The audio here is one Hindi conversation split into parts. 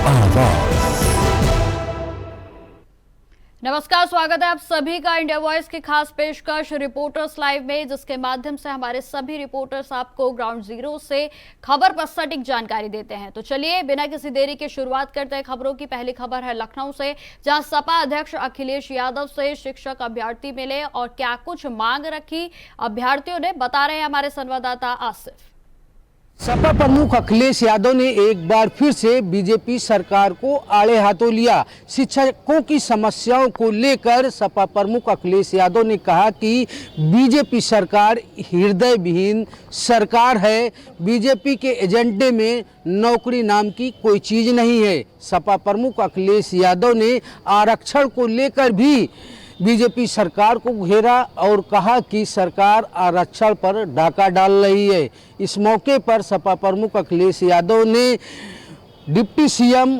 आवाज। नमस्कार, स्वागत है आप सभी का इंडिया वॉइस की खास पेशकश रिपोर्टर्स लाइव में, जिसके माध्यम से हमारे सभी रिपोर्टर्स आपको ग्राउंड जीरो से खबर पर सटीक जानकारी देते हैं। तो चलिए बिना किसी देरी के शुरुआत करते हैं खबरों की। पहली खबर है लखनऊ से, जहां सपा अध्यक्ष अखिलेश यादव से शिक्षक अभ्यर्थी मिले और क्या कुछ मांग रखी अभ्यर्थियों ने, बता रहे हैं हमारे संवाददाता आसिफ। सपा प्रमुख अखिलेश यादव ने एक बार फिर से बीजेपी सरकार को आड़े हाथों लिया। शिक्षकों की समस्याओं को लेकर सपा प्रमुख अखिलेश यादव ने कहा कि बीजेपी सरकार हृदय विहीन सरकार है। बीजेपी के एजेंडे में नौकरी नाम की कोई चीज नहीं है। सपा प्रमुख अखिलेश यादव ने आरक्षण को लेकर भी बीजेपी सरकार को घेरा और कहा कि सरकार आरक्षण पर डाका डाल रही है। इस मौके पर सपा प्रमुख अखिलेश यादव ने डिप्टी सीएम,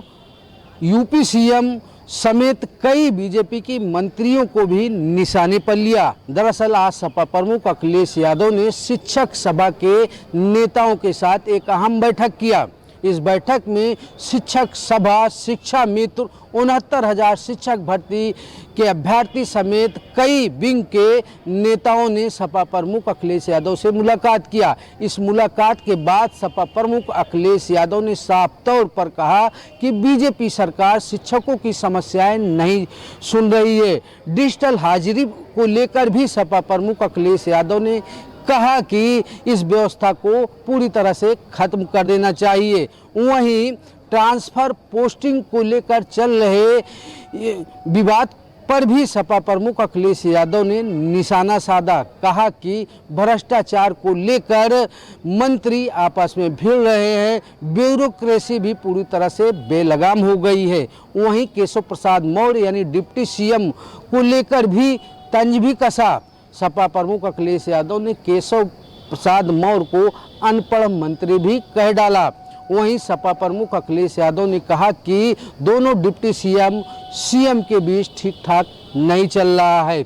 यूपी सीएम समेत कई बीजेपी की मंत्रियों को भी निशाने पर लिया। दरअसल आज सपा प्रमुख अखिलेश यादव ने शिक्षक सभा के नेताओं के साथ एक अहम बैठक किया। इस बैठक में शिक्षक सभा, शिक्षा मित्र, 69,000 शिक्षक भर्ती के अभ्यर्थी समेत कई विंग के नेताओं ने सपा प्रमुख अखिलेश यादव से मुलाकात किया। इस मुलाकात के बाद सपा प्रमुख अखिलेश यादव ने साफ तौर पर कहा कि बीजेपी सरकार शिक्षकों की समस्याएं नहीं सुन रही है। डिजिटल हाजिरी को लेकर भी सपा प्रमुख अखिलेश यादव ने कहा कि इस व्यवस्था को पूरी तरह से खत्म कर देना चाहिए। वहीं ट्रांसफर पोस्टिंग को लेकर चल रहे विवाद पर भी सपा प्रमुख अखिलेश यादव ने निशाना साधा। कहा कि भ्रष्टाचार को लेकर मंत्री आपस में भिड़ रहे हैं, ब्यूरोक्रेसी भी पूरी तरह से बेलगाम हो गई है। वहीं केशव प्रसाद मौर्य यानी डिप्टी सीएम को लेकर भी तंज भी कसा। सपा प्रमुख अखिलेश यादव ने केशव प्रसाद मौर्य को अनपढ़ मंत्री भी कह डाला। वहीं सपा प्रमुख अखिलेश यादव ने कहा कि दोनों डिप्टी सीएम के बीच ठीक ठाक नहीं चल रहा है।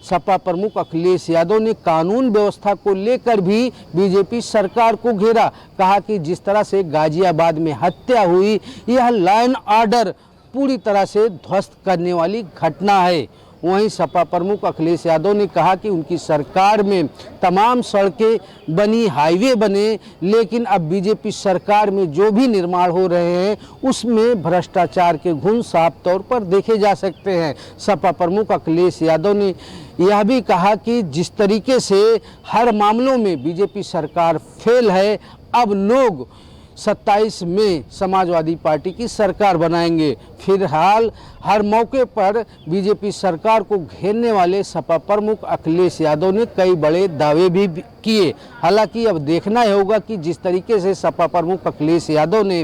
सपा प्रमुख अखिलेश यादव ने कानून व्यवस्था को लेकर भी बीजेपी सरकार को घेरा। कहा कि जिस तरह से गाजियाबाद में हत्या हुई, यह लॉ एंड ऑर्डर पूरी तरह से ध्वस्त करने वाली घटना है। वहीं सपा प्रमुख अखिलेश यादव ने कहा कि उनकी सरकार में तमाम सड़कें बनी, हाईवे बने, लेकिन अब बीजेपी सरकार में जो भी निर्माण हो रहे हैं उसमें भ्रष्टाचार के गुण साफ तौर पर देखे जा सकते हैं। सपा प्रमुख अखिलेश यादव ने यह भी कहा कि जिस तरीके से हर मामलों में बीजेपी सरकार फेल है, अब लोग 27 में समाजवादी पार्टी की सरकार बनाएंगे। फिलहाल हर मौके पर बीजेपी सरकार को घेरने वाले सपा प्रमुख अखिलेश यादव ने कई बड़े दावे भी किए। हालांकि अब देखना ही होगा कि जिस तरीके से सपा प्रमुख अखिलेश यादव ने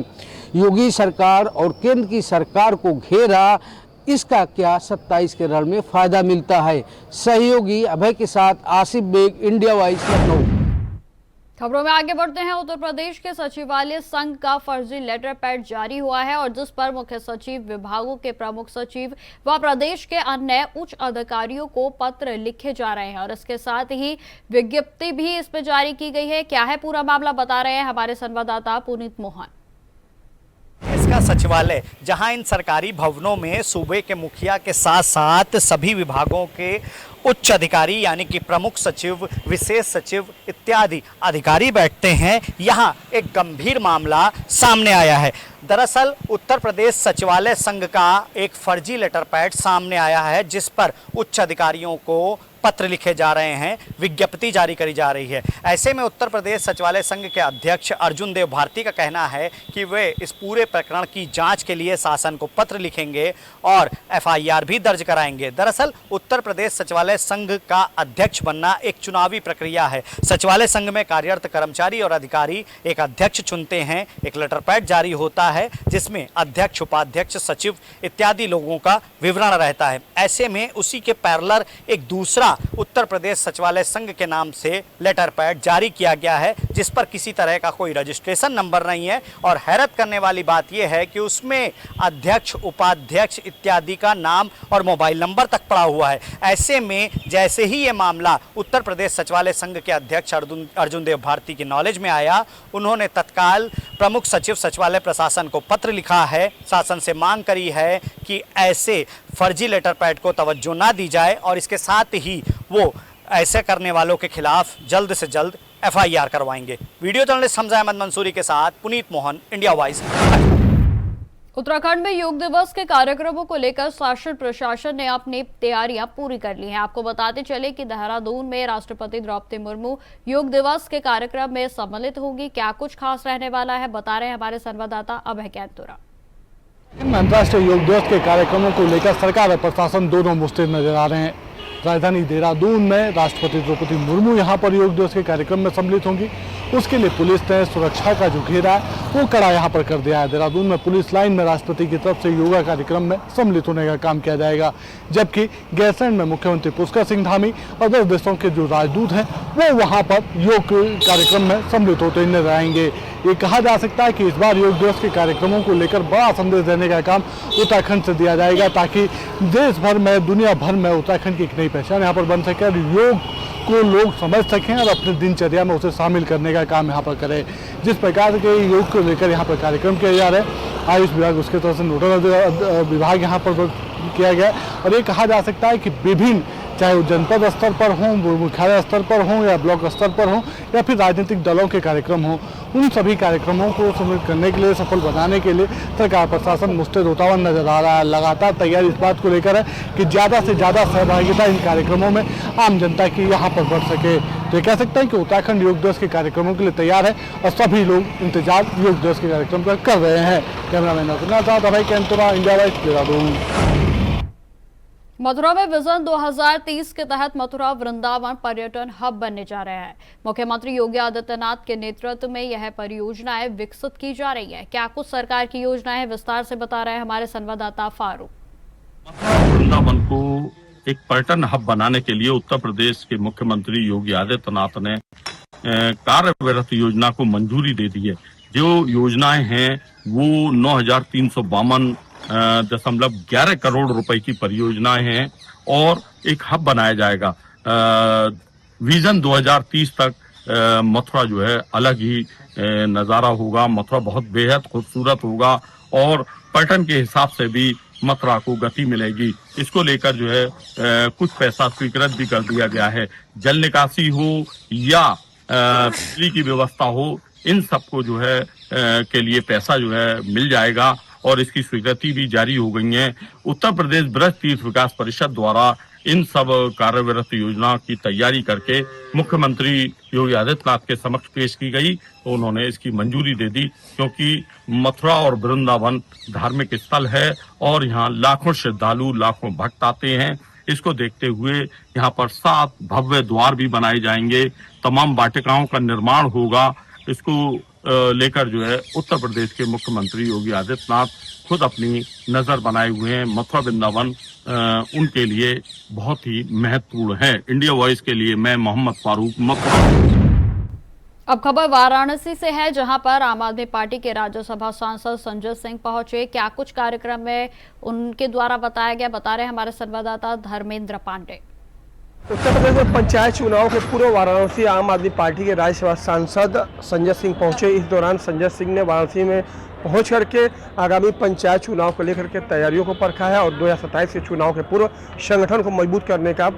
योगी सरकार और केंद्र की सरकार को घेरा, इसका क्या 27 के रण में फायदा मिलता है। सहयोगी अभय के साथ आसिफ बेग, इंडिया वॉइस, लखनऊ। खबरों में आगे बढ़ते हैं। उत्तर प्रदेश के सचिवालय संघ का फर्जी लेटर पैड जारी हुआ है और जिस पर मुख्य सचिव, विभागों के प्रमुख सचिव व प्रदेश के अन्य उच्च अधिकारियों को पत्र लिखे जा रहे हैं और इसके साथ ही विज्ञप्ति भी इस पर जारी की गई है। क्या है पूरा मामला, बता रहे हैं हमारे संवाददाता पुनीत मोहन। इसका सचिवालय, जहां इन सरकारी भवनों में सूबे के मुखिया के साथ साथ सभी विभागों के उच्च अधिकारी यानी कि प्रमुख सचिव, विशेष सचिव इत्यादि अधिकारी बैठते हैं, यहां एक गंभीर मामला सामने आया है। दरअसल उत्तर प्रदेश सचिवालय संघ का एक फर्जी लेटर पैड सामने आया है, जिस पर उच्च अधिकारियों को पत्र लिखे जा रहे हैं, विज्ञप्ति जारी करी जा रही है। ऐसे में उत्तर प्रदेश सचिवालय संघ के अध्यक्ष अर्जुन देव भारती का कहना है कि वे इस पूरे प्रकरण की जांच के लिए शासन को पत्र लिखेंगे और एफआईआर भी दर्ज कराएंगे। दरअसल उत्तर प्रदेश सचिवालय संघ का अध्यक्ष बनना एक चुनावी प्रक्रिया है। सचिवालय संघ में कार्यरत कर्मचारी और अधिकारी एक अध्यक्ष चुनते हैं, एक लेटर पैड जारी होता है जिसमें अध्यक्ष, उपाध्यक्ष, सचिव इत्यादि लोगों का विवरण रहता है। ऐसे में उसी के पैरेलल एक दूसरा उत्तर प्रदेश सचिवालय संघ के नाम से लेटर पैड जारी किया गया है, जिस पर किसी तरह का कोई रजिस्ट्रेशन नंबर नहीं है। और हैरत करने वाली बात यह है कि उसमें अध्यक्ष, उपाध्यक्ष इत्यादि का नाम और मोबाइल नंबर तक पड़ा हुआ है। ऐसे में जैसे ही ये मामला उत्तर प्रदेश सचिवालय संघ के अध्यक्ष अर्जुन देव भारती की नॉलेज में आया, उन्होंने तत्काल प्रमुख सचिव सचिवालय प्रशासन को पत्र लिखा है, शासन से मांग करी है कि ऐसे फर्जी लेटर पैड को तवज्जो ना दी जाए और इसके साथ ही वो ऐसे करने वालों के खिलाफ जल्द से जल्द FIR करवाएंगे। वीडियो जर्नलिस्ट हमजा अहमद मंसूरी के साथ पुनीत मोहन, इंडिया वॉइस। उत्तराखंड में योग दिवस के कार्यक्रमों को लेकर शासन प्रशासन ने अपनी तैयारियां पूरी कर ली हैं। आपको बताते चले कि देहरादून में राष्ट्रपति द्रौपदी मुर्मू योग दिवस के कार्यक्रम में सम्मिलित होंगी। क्या कुछ खास रहने वाला है, बता रहे हैं हमारे संवाददाता अभय कैंतुरा। अंतर्राष्ट्रीय योग दिवस के कार्यक्रमों को लेकर सरकार और प्रशासन दोनों मुस्तैद नजर आ रहे हैं। राजधानी देहरादून में राष्ट्रपति द्रौपदी मुर्मू यहां पर योग दिवस के कार्यक्रम में सम्मिलित होंगी। उसके लिए पुलिस ने सुरक्षा का जो घेरा है वो कड़ा यहां पर कर दिया है। देहरादून में पुलिस लाइन में राष्ट्रपति की तरफ से योगा कार्यक्रम में सम्मिलित होने का काम किया जाएगा, जबकि गैरसैंण में मुख्यमंत्री पुष्कर सिंह धामी और 10 देशों के जो राजदूत हैं वो वहाँ पर योग कार्यक्रम में सम्मिलित होते नजर आएंगे। ये कहा जा सकता है कि इस बार योग दिवस के कार्यक्रमों को लेकर बड़ा संदेश देने का काम उत्तराखंड से दिया जाएगा, ताकि देश भर में, दुनिया भर में उत्तराखंड की एक नई पहचान यहाँ पर बन सके और योग को लोग समझ सकें और अपने दिनचर्या में उसे शामिल करने का काम यहाँ पर करें। जिस प्रकार के योग को लेकर यहाँ पर कार्यक्रम किया जा रहा है, आयुष विभाग उसके तरफ से नोडल विभाग यहाँ पर किया गया और ये कहा जा सकता है कि विभिन्न, चाहे वो जनपद स्तर पर हों, मुख्यालय स्तर पर हों या ब्लॉक स्तर पर हों या फिर राजनीतिक दलों के कार्यक्रम हों, उन सभी कार्यक्रमों को सम्मिलित करने के लिए, सफल बनाने के लिए सरकार प्रशासन मुस्तैद होता हुआ नजर आ रहा है। लगातार तैयारी इस बात को लेकर है कि ज़्यादा से ज़्यादा सहभागिता इन कार्यक्रमों में आम जनता की यहाँ पर बढ़ सके। तो ये कह सकते हैं कि उत्तराखंड योग दिवस के कार्यक्रमों के लिए तैयार है और सभी लोग इंतजार योग दिवस के कार्यक्रम पर कर रहे हैं। कैमरामैन के साथ अभय कैंतुरा, इंडिया वॉइस, देहरादून। मथुरा में विजन 2030 के तहत मथुरा वृंदावन पर्यटन हब बनने जा रहा है। मुख्यमंत्री योगी आदित्यनाथ के नेतृत्व में यह परियोजनाएं विकसित की जा रही है। क्या कुछ सरकार की योजनाएं हैं, विस्तार से बता रहे हैं हमारे संवाददाता फारूक। मथुरा वृंदावन को एक पर्यटन हब बनाने के लिए उत्तर प्रदेश के मुख्यमंत्री योगी आदित्यनाथ ने कार्यरत योजना को मंजूरी दे दी है। जो योजनाएं हैं वो 9,352.11 करोड़ रुपए की परियोजनाएं हैं और एक हब बनाया जाएगा। विजन 2030 तक मथुरा जो है अलग ही नजारा होगा। मथुरा बहुत बेहद खूबसूरत होगा और पर्यटन के हिसाब से भी मथुरा को गति मिलेगी। इसको लेकर जो है कुछ पैसा स्वीकृत भी कर दिया गया है। जल निकासी हो या बिजली की व्यवस्था हो, इन सबको जो है के लिए पैसा जो है मिल जाएगा और इसकी स्वीकृति भी जारी हो गई है। उत्तर प्रदेश ब्रज तीर्थ विकास परिषद द्वारा इन सब कार्यरत योजना की तैयारी करके मुख्यमंत्री योगी आदित्यनाथ के समक्ष पेश की गई तो उन्होंने इसकी मंजूरी दे दी, क्योंकि मथुरा और वृंदावन धार्मिक स्थल है और यहाँ लाखों श्रद्धालु, लाखों भक्त आते हैं। इसको देखते हुए यहाँ पर 7 भव्य द्वार भी बनाए जाएंगे, तमाम वाटिकाओं का निर्माण होगा। इसको लेकर जो है उत्तर प्रदेश के मुख्यमंत्री योगी आदित्यनाथ खुद अपनी नजर बनाए हुए हैं। मथुरा वृंदावन उनके लिए बहुत ही महत्वपूर्ण है। इंडिया वॉइस के लिए मैं मोहम्मद फारूक, मथुरा। अब खबर वाराणसी से है, जहां पर आम आदमी पार्टी के राज्यसभा सांसद संजय सिंह पहुंचे। क्या कुछ कार्यक्रम में उनके द्वारा बताया गया, बता रहे हमारे संवाददाता धर्मेंद्र पांडे। उत्तर प्रदेश में पंचायत चुनाव के पूर्व वाराणसी आम आदमी पार्टी के राज्यसभा सांसद संजय सिंह पहुंचे। इस दौरान संजय सिंह ने वाराणसी में पहुंच करके आगामी पंचायत चुनाव को लेकर के तैयारियों को परखा है और 2027 के चुनाव के पूर्व संगठन को मजबूत करने का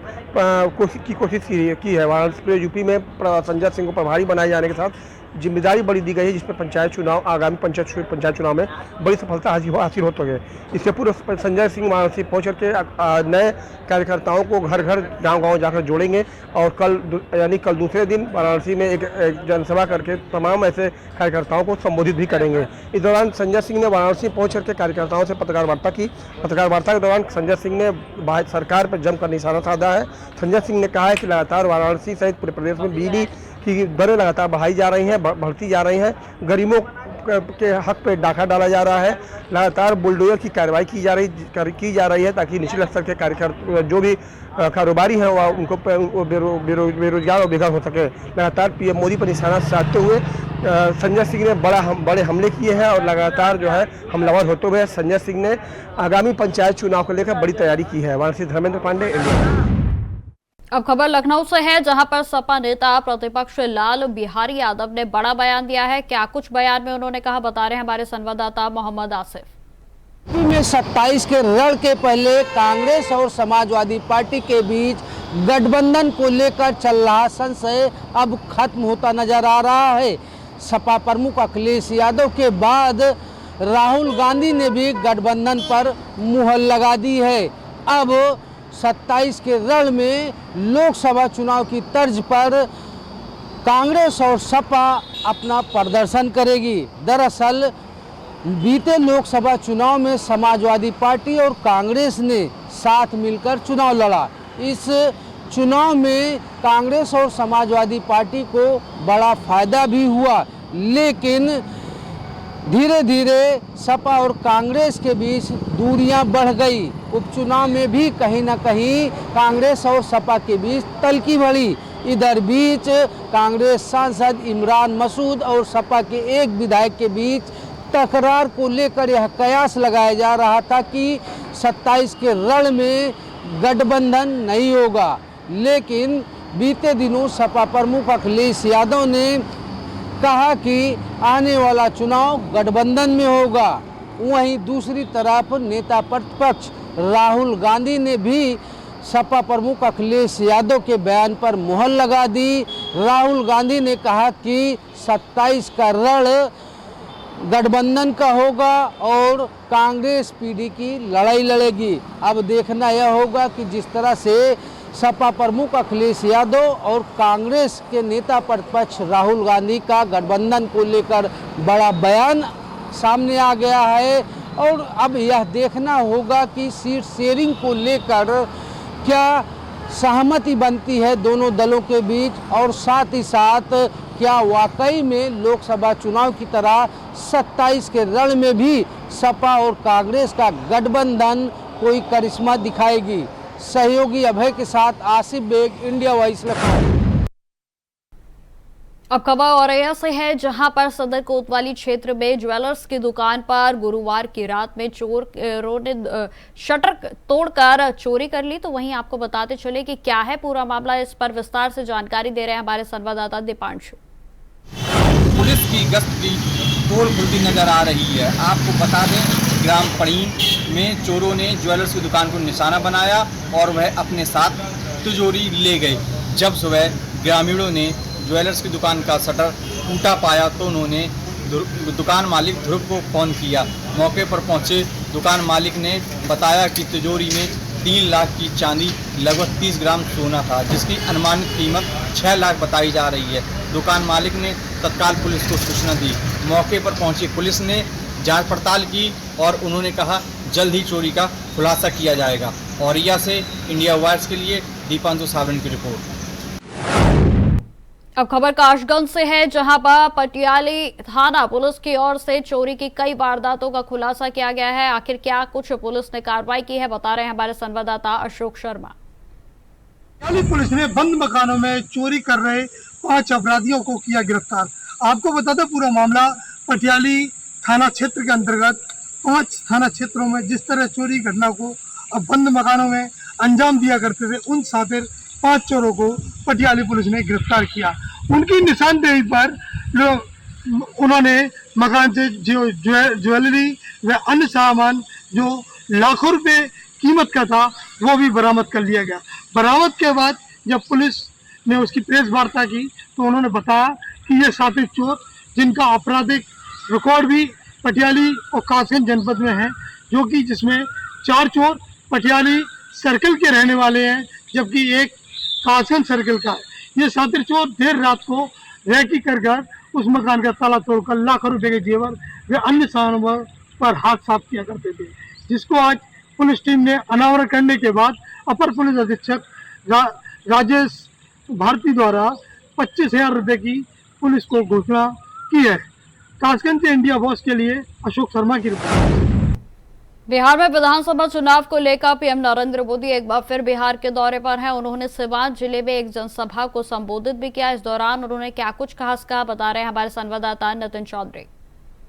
कोशिश की है। वाराणसी यूपी में संजय सिंह को प्रभारी बनाए जाने के साथ जिम्मेदारी बड़ी दी गई है, जिसमें पंचायत चुनाव, आगामी पंचायत चुनाव में बड़ी सफलता हासिल हो गई। इससे पूर्व संजय सिंह वाराणसी पहुँच करके नए कार्यकर्ताओं को घर घर, गांव-गांव जाकर जोड़ेंगे और कल दूसरे दिन वाराणसी में एक जनसभा करके तमाम ऐसे कार्यकर्ताओं को संबोधित भी करेंगे। इस दौरान संजय सिंह ने वाराणसी पहुँच करके कार्यकर्ताओं से पत्रकार वार्ता की। पत्रकार वार्ता के दौरान संजय सिंह ने सरकार पर जमकर निशाना साधा है। संजय सिंह ने कहा है कि लगातार वाराणसी सहित पूरे प्रदेश में बिजली की दरें लगातार बढ़ाई जा रही हैं, बढ़ती जा रही हैं। गरीबों के हक पे डाका डाला जा रहा है। लगातार बुलडोजर की कार्रवाई की जा रही है ताकि निचले स्तर के कार्यकर्ता जो भी कारोबारी हैं वह उनको बेरोजगार और बेघर हो सके। लगातार पीएम मोदी पर निशाना साधते हुए संजय सिंह ने बड़े हमले किए हैं और लगातार जो है हमलावर होते हुए संजय सिंह ने आगामी पंचायत चुनाव को लेकर बड़ी तैयारी की है। वाराणसी धर्मेंद्र पांडे, इंडिया। अब खबर लखनऊ से है, जहां पर सपा नेता प्रतिपक्ष लाल बिहारी यादव ने बड़ा बयान दिया है। क्या कुछ बयान में उन्होंने कहा, बता रहे हैं हमारे संवाददाता मोहम्मद आसिफ। में 27 के रण के पहले कांग्रेस और समाजवादी पार्टी के बीच गठबंधन को लेकर चल रहा संशय अब खत्म होता नजर आ रहा है। सपा प्रमुख अखिलेश यादव के बाद राहुल गांधी ने भी गठबंधन पर मुहर लगा दी है। अब 27 के रण में लोकसभा चुनाव की तर्ज पर कांग्रेस और सपा अपना प्रदर्शन करेगी। दरअसल बीते लोकसभा चुनाव में समाजवादी पार्टी और कांग्रेस ने साथ मिलकर चुनाव लड़ा। इस चुनाव में कांग्रेस और समाजवादी पार्टी को बड़ा फायदा भी हुआ, लेकिन धीरे धीरे सपा और कांग्रेस के बीच दूरियां बढ़ गई। उपचुनाव में भी कहीं ना कहीं कांग्रेस और सपा के बीच तल्खी बढ़ी। इधर बीच कांग्रेस सांसद इमरान मसूद और सपा के एक विधायक के बीच तकरार को लेकर यह कयास लगाया जा रहा था कि 27 के रण में गठबंधन नहीं होगा, लेकिन बीते दिनों सपा प्रमुख अखिलेश यादव ने कहा कि आने वाला चुनाव गठबंधन में होगा। वहीं दूसरी तरफ नेता प्रतिपक्ष राहुल गांधी ने भी सपा प्रमुख अखिलेश यादव के बयान पर मुहर लगा दी। राहुल गांधी ने कहा कि 27 का रण गठबंधन का होगा और कांग्रेस पीडी की लड़ाई लड़ेगी। अब देखना यह होगा कि जिस तरह से सपा प्रमुख अखिलेश यादव और कांग्रेस के नेता प्रतिपक्ष राहुल गांधी का गठबंधन को लेकर बड़ा बयान सामने आ गया है, और अब यह देखना होगा कि सीट शेयरिंग को लेकर क्या सहमति बनती है दोनों दलों के बीच, और साथ ही साथ क्या वाकई में लोकसभा चुनाव की तरह 27 के रण में भी सपा और कांग्रेस का गठबंधन कोई करिश्मा दिखाएगी। सहयोगी अभय के साथ आसिफ बेग, इंडिया वॉइस, लखनऊ। अब खबर औरैया से है, जहां पर सदर कोतवाली क्षेत्र में ज्वेलर्स की दुकान पर गुरुवार की रात में चोरों ने शटर तोड़कर चोरी कर ली। तो वहीं आपको बताते चले कि क्या है पूरा मामला, इस पर विस्तार से जानकारी दे रहे हैं हमारे संवाददाता दीपांशु। पुलिस की गश्त की पोल खुलती नजर आ रही है। आपको बता दें, ग्राम पड़ीन में चोरों ने ज्वेलर्स की दुकान को निशाना बनाया और वह अपने साथ तिजोरी ले गए। जब सुबह ग्रामीणों ने ज्वेलर्स की दुकान का शटर टूटा पाया तो उन्होंने दुकान मालिक ध्रुव को फ़ोन किया। मौके पर पहुंचे दुकान मालिक ने बताया कि तिजोरी में 3 लाख की चांदी, लगभग 30 ग्राम सोना था, जिसकी अनुमानित कीमत 6 लाख बताई जा रही है। दुकान मालिक ने तत्काल पुलिस को सूचना दी। मौके पर पहुंची पुलिस ने जांच पड़ताल की और उन्होंने कहा जल्द ही चोरी का खुलासा किया जाएगा। औरैया से इंडिया वॉइस के लिए दीपांशु सावरन की रिपोर्ट। अब खबर काशगंज से है, जहां पर पटियाली थाना पुलिस की ओर से चोरी की कई वारदातों का खुलासा किया गया है। आखिर क्या कुछ पुलिस ने कार्रवाई की है, बता रहे हैं हमारे संवाददाता अशोक शर्मा। पटियाली पुलिस ने बंद मकानों में चोरी कर रहे 5 अपराधियों को किया गिरफ्तार। आपको बता दें, पूरा मामला पटियाली थाना क्षेत्र के अंतर्गत 5 थाना क्षेत्रों में जिस तरह चोरी घटना को अब बंद मकानों में अंजाम दिया करते थे, उन शातिर 5 चोरों को पटियाली पुलिस ने गिरफ्तार किया। उनकी निशानदेही पर उन्होंने मकान से जो ज्वेलरी व अन्य सामान जो लाखों रुपए कीमत का था वो भी बरामद कर लिया गया। बरामद के बाद जब पुलिस ने उसकी प्रेस वार्ता की तो उन्होंने बताया कि ये 7 चोर, जिनका आपराधिक रिकॉर्ड भी पटियाली और कासगंज जनपद में है, जो कि जिसमें 4 चोर पटियाली सर्कल के रहने वाले हैं, जबकि एक कासगंज सर्कल का है। ये 7 चोर देर रात को रैकी कर उस मकान का ताला तोड़कर लाखों रुपए के जेवर व अन्य सामानों पर हाथ साफ किया करते थे, जिसको आज पुलिस टीम ने अनावरण करने के बाद अपर पुलिस अधीक्षक राजेश भारती द्वारा 25,000 रुपये की पुलिस को घोषणा की है। ताशकंद से इंडिया वॉच के लिए अशोक शर्मा की रिपोर्ट। बिहार में विधानसभा चुनाव को लेकर पीएम नरेंद्र मोदी एक बार फिर बिहार के दौरे पर हैं। उन्होंने सिवान जिले में एक जनसभा को संबोधित भी किया। इस दौरान उन्होंने क्या कुछ खास कहा, बता रहे हैं हमारे संवाददाता नितिन चौधरी।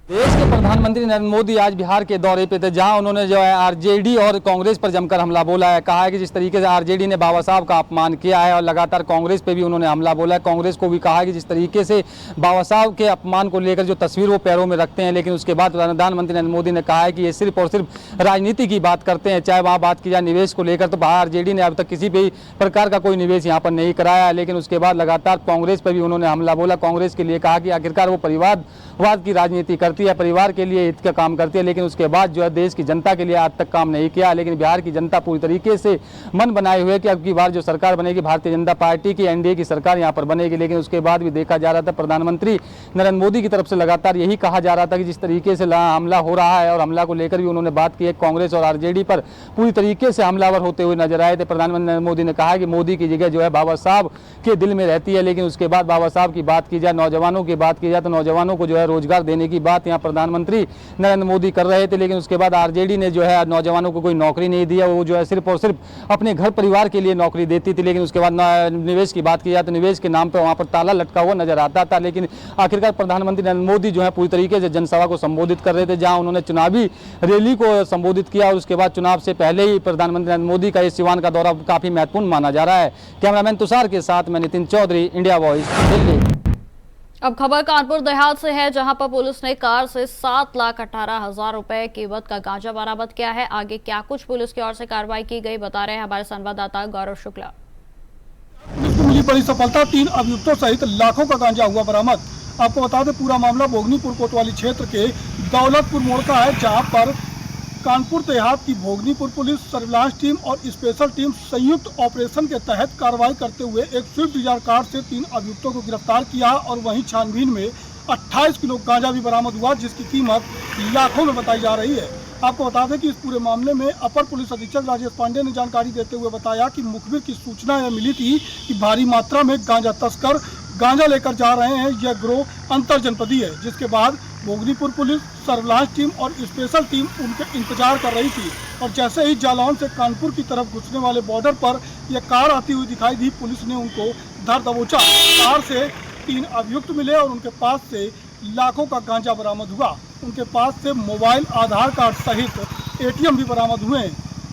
देश के प्रधानमंत्री नरेंद्र मोदी आज बिहार के दौरे पे थे, जहां उन्होंने जो है आरजेडी और कांग्रेस पर जमकर हमला बोला है। कहा है कि जिस तरीके से आरजेडी ने बाबा साहब का अपमान किया है और लगातार कांग्रेस पे भी उन्होंने हमला बोला है। कांग्रेस को भी कहा है कि जिस तरीके से बाबा साहब के अपमान को लेकर जो तस्वीर वो पैरों में रखते हैं, लेकिन उसके बाद प्रधानमंत्री नरेंद्र मोदी ने कहा है कि ये सिर्फ और सिर्फ राजनीति की बात करते हैं। चाहे वहाँ बात की जाए निवेश को लेकर, तो आरजेडी ने अब तक किसी भी प्रकार का कोई निवेश यहाँ पर नहीं कराया है, लेकिन उसके बाद लगातार कांग्रेस पर भी उन्होंने हमला बोला। कांग्रेस के लिए कहा कि आखिरकार वो परिवारवाद की राजनीति करती है, परिवार के लिए हित का काम करती है, लेकिन उसके बाद जो है देश की जनता के लिए आज तक काम नहीं किया। लेकिन बिहार की जनता पूरी तरीके से मन बनाए हुए कि अब की बार जो सरकार बनेगी भारतीय जनता पार्टी की, एनडीए की सरकार यहाँ पर बनेगी। लेकिन उसके बाद भी देखा जा रहा था प्रधानमंत्री नरेंद्र मोदी की तरफ से लगातार यही कहा जा रहा था कि जिस तरीके से हमला हो रहा है, और हमला को लेकर भी उन्होंने बात की है, कांग्रेस और आरजेडी पर पूरी तरीके से हमलावर होते हुए नजर आए थे। प्रधानमंत्री नरेंद्र मोदी ने कहा कि मोदी की जगह जो है बाबा साहब के दिल में रहती है। लेकिन उसके बाद बाबा साहब की बात की जाए, नौजवानों की बात की जाए, तो नौजवानों को जो है रोजगार देने की बात यहाँ प्रधानमंत्री नरेंद्र मोदी कर रहे थे। लेकिन उसके बाद आरजेडी ने जो है नौजवानों को कोई नौकरी नहीं दिया, वो जो है सिर्फ और सिर्फ अपने घर परिवार के लिए नौकरी देती थी। लेकिन उसके बाद निवेश की बात की जाए तो निवेश के नाम पर वहाँ पर ताला लटका हुआ नजर आता था। लेकिन आखिरकार प्रधानमंत्री नरेंद्र मोदी जो है पूरी तरीके से जनसभा को संबोधित कर रहे थे, जहाँ उन्होंने चुनावी रैली को संबोधित किया। और उसके बाद चुनाव से पहले ही प्रधानमंत्री नरेंद्र मोदी का इस सिवान का दौरा काफी महत्वपूर्ण माना जा रहा है। कैमरामैन तुषार के साथ मैं नितिन चौधरी, इंडिया वॉइस, दिल्ली। अब खबर कानपुर देहात से है, जहां पर पुलिस ने कार से 7,18,000 रुपए कीमत का गांजा बरामद किया है। आगे क्या कुछ पुलिस की ओर से कार्रवाई की गई, बता रहे हैं हमारे संवाददाता गौरव शुक्ला। पुलिस को मिली बड़ी सफलता, 3 अभियुक्तों सहित लाखों का गांजा हुआ बरामद। आपको बता दें पूरा मामला भोगनीपुर कोतवाली क्षेत्र के दौलतपुर मोड़ का है, जहां पर कानपुर देहात की भोगनीपुर पुलिस सर्विलांस टीम और स्पेशल टीम संयुक्त ऑपरेशन के तहत कार्रवाई करते हुए एक स्विफ्ट डिजायर कार से 3 अभियुक्तों को गिरफ्तार किया और वहीं छानबीन में 28 किलो गांजा भी बरामद हुआ, जिसकी कीमत लाखों में बताई जा रही है। आपको बता दें कि इस पूरे मामले में अपर पुलिस अधीक्षक राजेश पांडे ने जानकारी देते हुए बताया कि मुखबिर की सूचना यह मिली थी कि भारी मात्रा में गांजा तस्कर गांजा लेकर जा रहे हैं। यह गिरोह अंतर जनपदीय है, जिसके बाद भोगनीपुर पुलिस सर्विलांस टीम और स्पेशल टीम उनके इंतजार कर रही थी। और जैसे ही जालौन से कानपुर की तरफ घुसने वाले बॉर्डर पर यह कार आती हुई दिखाई दी, पुलिस ने उनको धर दबोचा। कार से 3 अभियुक्त मिले और उनके पास से लाखों का गांजा बरामद हुआ। उनके पास से मोबाइल, आधार कार्ड सहित एटीएम भी बरामद हुए हैं।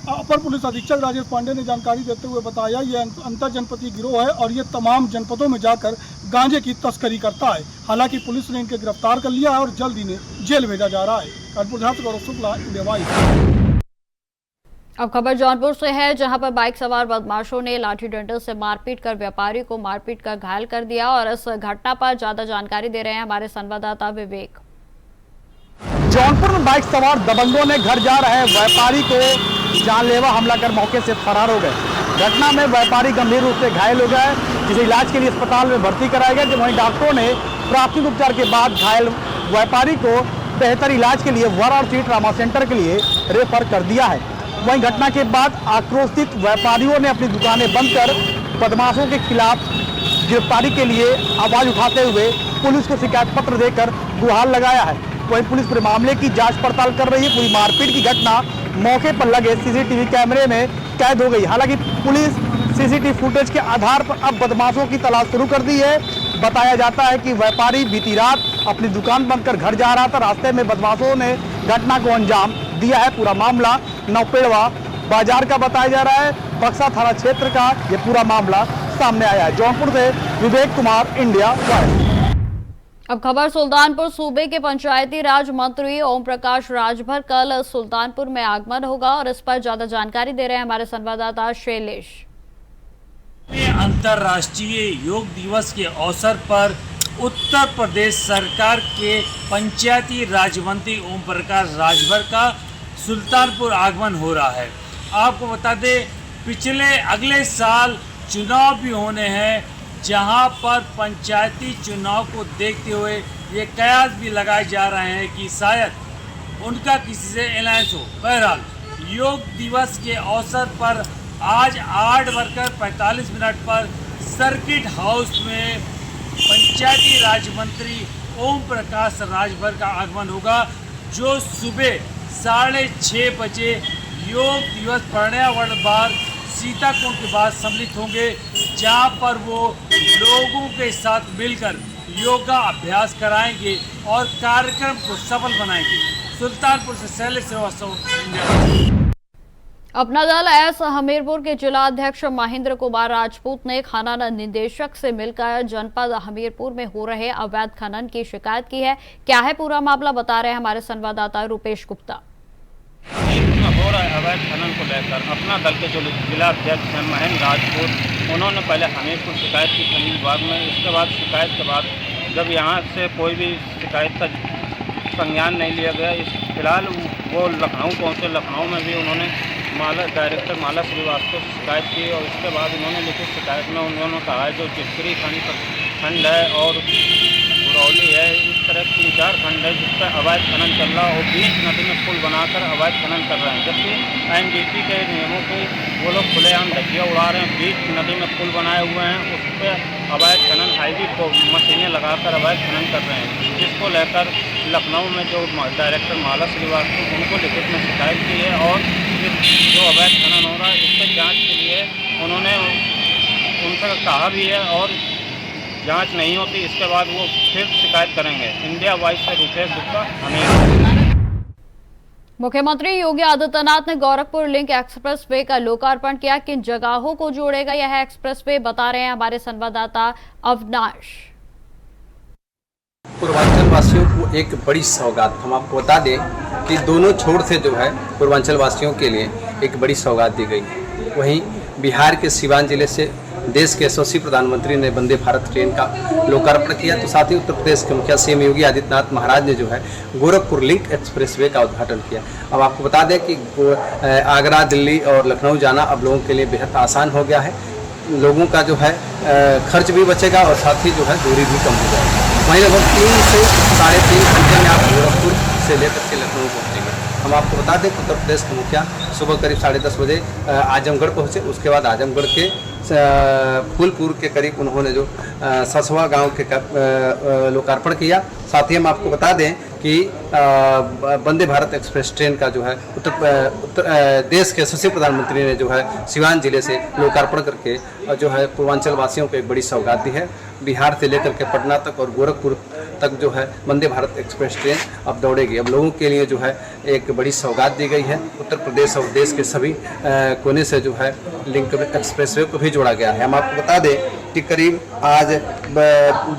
अपर पुलिस अधीक्षक राजेश पांडे ने जानकारी देते हुए बताया यह अंतर जनपदीय गिरोह है और ये तमाम जनपदों में जाकर गांजे की तस्करी करता है। हालांकि पुलिस ने इनके गिरफ्तार कर लिया है और जल्द इन्हें जेल भेजा जा रहा है। कानपुर से गौरव शुक्ला, इंडिया वॉइस। अब खबर जौनपुर से है, जहां पर बाइक सवार बदमाशों ने लाठी डंडे से मारपीट कर व्यापारी को मारपीट कर घायल कर दिया। और इस घटना पर ज्यादा जानकारी दे रहे हैं हमारे संवाददाता विवेक। जौनपुर में बाइक सवार दबंगों ने घर जा रहे व्यापारी को जानलेवा हमला कर मौके से फरार हो गए। घटना में व्यापारी गंभीर रूप से घायल हो गए, जिसे इलाज के लिए अस्पताल में भर्ती कराया गया। जब वहीं डॉक्टरों ने प्राथमिक उपचार के बाद घायल व्यापारी को बेहतर इलाज के लिए वाराणसी ट्रामा सेंटर के लिए रेफर कर दिया है। वहीं घटना के बाद आक्रोशित व्यापारियों ने अपनी दुकानें बंद कर बदमाशों के खिलाफ गिरफ्तारी के लिए आवाज उठाते हुए पुलिस को शिकायत पत्र देकर गुहार लगाया है। वहीं पुलिस पूरे मामले की जांच पड़ताल कर रही है। पूरी मारपीट की घटना मौके पर लगे सीसीटीवी कैमरे में कैद हो गई। हालांकि पुलिस सीसीटीवी फुटेज के आधार पर अब बदमाशों की तलाश शुरू कर दी है। बताया जाता है कि व्यापारी बीती रात अपनी दुकान बंद कर घर जा रहा था, रास्ते में बदमाशों ने घटना को अंजाम दिया है। पूरा मामला नौपेड़वा बाजार का बताया जा रहा है। बक्सा थाना क्षेत्र का ये पूरा मामला सामने आया है। जौनपुर से विवेक कुमार, इंडिया वॉइस। अब खबर सुल्तानपुर। सूबे के पंचायती राज मंत्री ओम प्रकाश राजभर कल सुल्तानपुर में आगमन होगा और इस पर ज्यादा जानकारी दे रहे हैं हमारे संवाददाता शैलेश। अंतर्राष्ट्रीय योग दिवस के अवसर पर उत्तर प्रदेश सरकार के पंचायती राज मंत्री ओम प्रकाश राजभर का सुल्तानपुर आगमन हो रहा है। आपको बता दें अगले साल चुनाव भी होने हैं, जहां पर पंचायती चुनाव को देखते हुए ये कयास भी लगाए जा रहे हैं कि शायद उनका किसी से अलायंस हो। बहरहाल योग दिवस के अवसर पर आज 8:45 पर सर्किट हाउस में पंचायती राज मंत्री ओम प्रकाश राजभर का आगमन होगा, जो सुबह 6:30 बजे योग दिवस पर्यावरण बार सीताकुंड के बाद सम्मिलित होंगे, जहां पर वो लोगों के साथ मिलकर योगा अभ्यास कराएंगे और कार्यक्रम को सफल बनाएंगे। सुल्तानपुर से शैलेश श्रीवास्तव, इंडिया। अपना दल एस हमीरपुर के जिला अध्यक्ष महेंद्र कुमार राजपूत ने खनन निदेशक से मिलकर जनपद हमीरपुर में हो रहे अवैध खनन की शिकायत की है। क्या है पूरा मामला, बता रहे हैं हमारे संवाददाता रुपेश गुप्ता। हो रहा है अवैध खनन को लेकर अपना दल के जो जिला अध्यक्ष हैं महेंद्र राजपूत, उन्होंने पहले हमीरपुर शिकायत की खनिज विभाग में। इसके बाद शिकायत के बाद जब यहाँ से कोई भी शिकायत का संज्ञान नहीं लिया गया, फिलहाल वो लखनऊ पहुँचे। लखनऊ में भी उन्होंने डायरेक्टर माला श्रीवास्तव से शिकायत की और उसके बाद उन्होंने लिखित शिकायत में उन्होंने कहा है जो चिटकरी खंड है और गुरौली है, इस तरह 3-4 खंड है जिस पर अवैध खनन चल रहा और बीच नदी में पुल बनाकर अवैध खनन कर रहे हैं। जबकि एनजीटी के नियमों को वो लोग खुलेआम धज्जियाँ उड़ा रहे हैं। बीच नदी में पुल बनाए हुए हैं, उस पर अवैध खनन हाईवी को मशीनें लगाकर अवैध खनन कर रहे हैं, जिसको लेकर लखनऊ में जो डायरेक्टर माला श्रीवास्तव उनको लिखित में शिकायत की है और जो अवैध खनन हो रहा है इस पर जाँच के लिए उन्होंने उनसे कहा भी है और जांच नहीं होती इसके बाद वो फिर शिकायत करेंगे। इंडिया वाइज से रुपेश गुप्ता, हमीरपुर। मुख्यमंत्री योगी आदित्यनाथ ने गोरखपुर लिंक एक्सप्रेसवे का लोकार्पण किया। किन जगहों को जोड़ेगा यह एक्सप्रेसवे, बता रहे हैं हमारे संवाददाता अविनाश। पूर्वांचल वासियों को एक बड़ी सौगात, हम आपको बता दें कि दोनों छोर से जो है पूर्वांचल वासियों के लिए एक बड़ी सौगात दी गई। वहीं बिहार के सिवान जिले से देश के यशस्वी प्रधानमंत्री ने वंदे भारत ट्रेन का लोकार्पण किया, तो साथ ही उत्तर प्रदेश के मुखिया सीएम योगी आदित्यनाथ महाराज ने जो है गोरखपुर लिंक एक्सप्रेसवे का उद्घाटन किया। अब आपको बता दें कि आगरा, दिल्ली और लखनऊ जाना अब लोगों के लिए बेहद आसान हो गया है। लोगों का जो है खर्च भी बचेगा और साथ ही जो है दूरी भी कम हो जाएगी। वहीं लगभग 3 से 3.5 घंटे में आप गोरखपुर से लेकर के लखनऊ पहुँचेंगे। हम आपको बता दें कि उत्तर प्रदेश के मुखिया सुबह करीब 10:30 बजे आजमगढ़ पहुँचे। उसके बाद आजमगढ़ के फूलपुर के करीब उन्होंने जो ससवा गांव के लोकार्पण किया। साथ ही हम आपको बता दें कि वंदे भारत एक्सप्रेस ट्रेन का जो है देश के यशस्वी प्रधानमंत्री ने जो है सिवान जिले से लोकार्पण करके जो है पूर्वांचल वासियों को एक बड़ी सौगात दी है। बिहार से लेकर के पटना तक और गोरखपुर तक जो है वंदे भारत एक्सप्रेस ट्रेन अब दौड़ेगी। अब लोगों के लिए जो है एक बड़ी सौगात दी गई है। उत्तर प्रदेश और देश के सभी कोने से जो है लिंक एक्सप्रेसवे को भी जोड़ा गया है। हम आपको बता दें कि करीब आज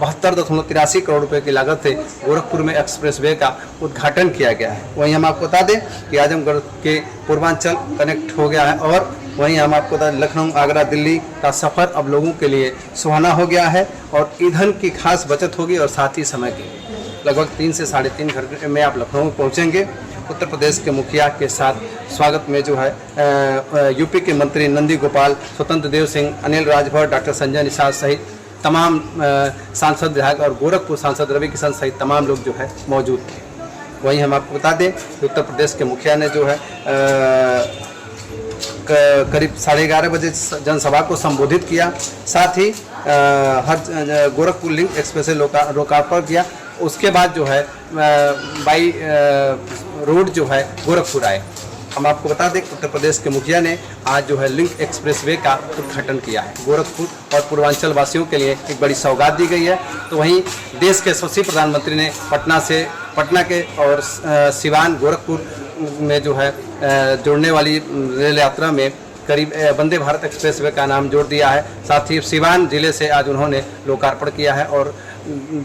72.83 करोड़ रुपए की लागत से गोरखपुर में एक्सप्रेसवे का उद्घाटन किया गया है। वहीं हम आपको बता दें कि आजमगढ़ के पूर्वांचल कनेक्ट हो गया है और वहीं हम आपको बता दें लखनऊ, आगरा, दिल्ली का सफ़र अब लोगों के लिए सुहाना हो गया है और ईंधन की खास बचत होगी और साथ ही समय की। लगभग 3 से 3.5 घंटे में आप लखनऊ पहुँचेंगे। उत्तर प्रदेश के मुखिया के साथ स्वागत में जो है यूपी के मंत्री नंदी गोपाल, स्वतंत्र देव सिंह, अनिल राजभर, डॉक्टर संजय निषाद सहित तमाम सांसद विधायक और गोरखपुर सांसद रवि किशन सहित तमाम लोग जो है मौजूद थे। वहीं हम आपको बता दें कि उत्तर प्रदेश के मुखिया ने जो है करीब 11:30 बजे जनसभा को संबोधित किया। साथ ही गोरखपुर लिंक एक्सप्रेस लोकार्पण किया। उसके बाद जो है बाई रोड जो है गोरखपुर आए। हम आपको बता दें कि उत्तर प्रदेश के मुखिया ने आज जो है लिंक एक्सप्रेसवे का उद्घाटन किया है। गोरखपुर और पूर्वांचल वासियों के लिए एक बड़ी सौगात दी गई है। तो वहीं देश के यशस्वी प्रधानमंत्री ने पटना के और सिवान, गोरखपुर में जो है जोड़ने वाली रेल यात्रा में करीब वंदे भारत एक्सप्रेसवे का नाम जोड़ दिया है। साथ ही सिवान जिले से आज उन्होंने लोकार्पण किया है और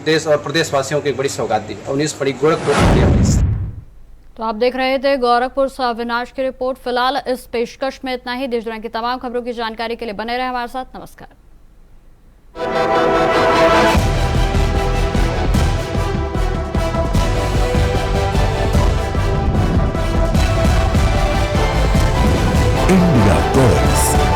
देश और प्रदेशवासियों को एक बड़ी सौगात दी। 19 बड़ी गोरखपुर। तो आप देख रहे थे गोरखपुर से अविनाश की रिपोर्ट। फिलहाल इस पेशकश में इतना ही। देश दुनिया की तमाम खबरों की जानकारी के लिए बने रहे हमारे साथ। नमस्कार। India birds